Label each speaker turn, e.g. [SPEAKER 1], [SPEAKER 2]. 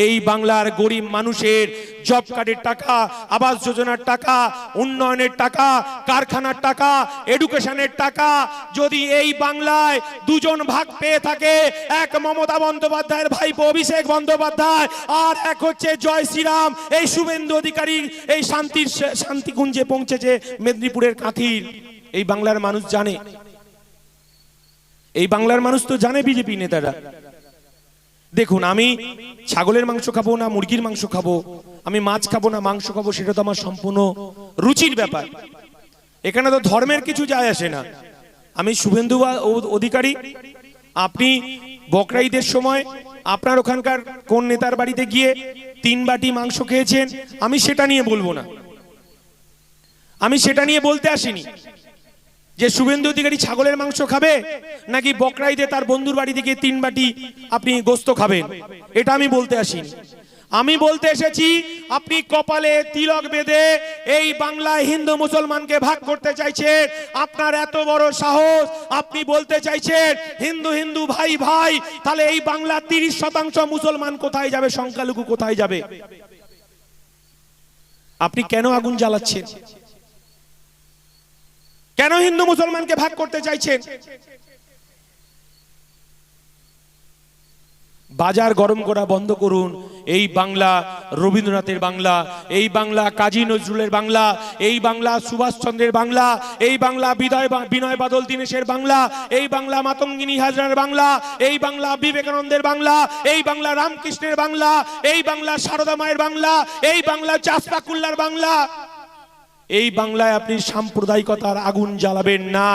[SPEAKER 1] এই বাংলার গরিব মানুষের জব কার্ডের টাকা, আবাস যোজনার টাকা, উন্নয়নের টাকা, কারখানার টাকা, এডুকেশনের টাকা যদি এই বাংলায় দুজন ভাগ পেয়ে থাকে, এক মমতা বন্দ্যোপাধ্যায়ের ভাইপো অভিষেক বন্দ্যোপাধ্যায়, আর এক হচ্ছে জয় শ্রীরাম এই শুভেন্দু অধিকারী, এই শান্তিকুঞ্জে পৌঁছেছে মেদিনীপুরের কাঁথির। এই বাংলার মানুষ জানে, এই বাংলার মানুষ তো জানে বিজেপি নেতারা। দেখুন, আমি ছাগলের মাংস খাবো না মুরগির মাংস খাবো, আমি মাছ খাবো না মাংস খাবো, সেটা তো আমার সম্পূর্ণ রুচির ব্যাপার। এখানে তো ধর্মের কিছু যায় আসে না। আমি শুভেন্দু অধিকারী, আপনি বকরা ঈদের সময় আপনার ওখানকার কোন নেতার বাড়িতে গিয়ে 3 বাটি মাংস খেয়েছেন, আমি সেটা নিয়ে বলবো না, আমি সেটা নিয়ে বলতে আসিনি যে শুভেন্দু অধিকারী ছাগলের মাংস খাবে নাকি বকরা ঈদে তার বন্ধুর বাড়ি থেকে 3 বাটি আপনি গোস্ত খাবেন, এটা আমি বলতে আসিনি। আমি বলতে এসেছি, আপনি কপালে তিলক বেঁধে এই বাংলায় হিন্দু মুসলমানকে ভাগ করতে চাইছেন। আপনার এত বড় সাহস, আপনি বলতে চাইছেন হিন্দু হিন্দু ভাই ভাই, তাহলে এই বাংলা 30% মুসলমান কোথায় যাবে, সংখ্যালঘু কোথায় যাবে? আপনি কেন আগুন জ্বালাচ্ছেন? কেন হিন্দু মুসলমানকে ভাগ করতে চাইছেন? বাজার গরম করা বন্ধ করুন। এই বাংলা রবীন্দ্রনাথের বাংলা, এই বাংলা কাজী নজরুলের বাংলা, এই বাংলা সুভাষচন্দ্রের বাংলা, এই বাংলা বিনয় বাদল দীনেশের বাংলা, এই বাংলা মাতঙ্গিনী হাজরার বাংলা, এই বাংলা বিবেকানন্দের বাংলা, এই বাংলা রামকৃষ্ণের বাংলা, এই বাংলা সারদা মায়ের বাংলা, এই বাংলা চাষপাকুল্লার বাংলা। এই বাংলায় আপনি সাম্প্রদায়িকতার আগুন জ্বালাবেন না।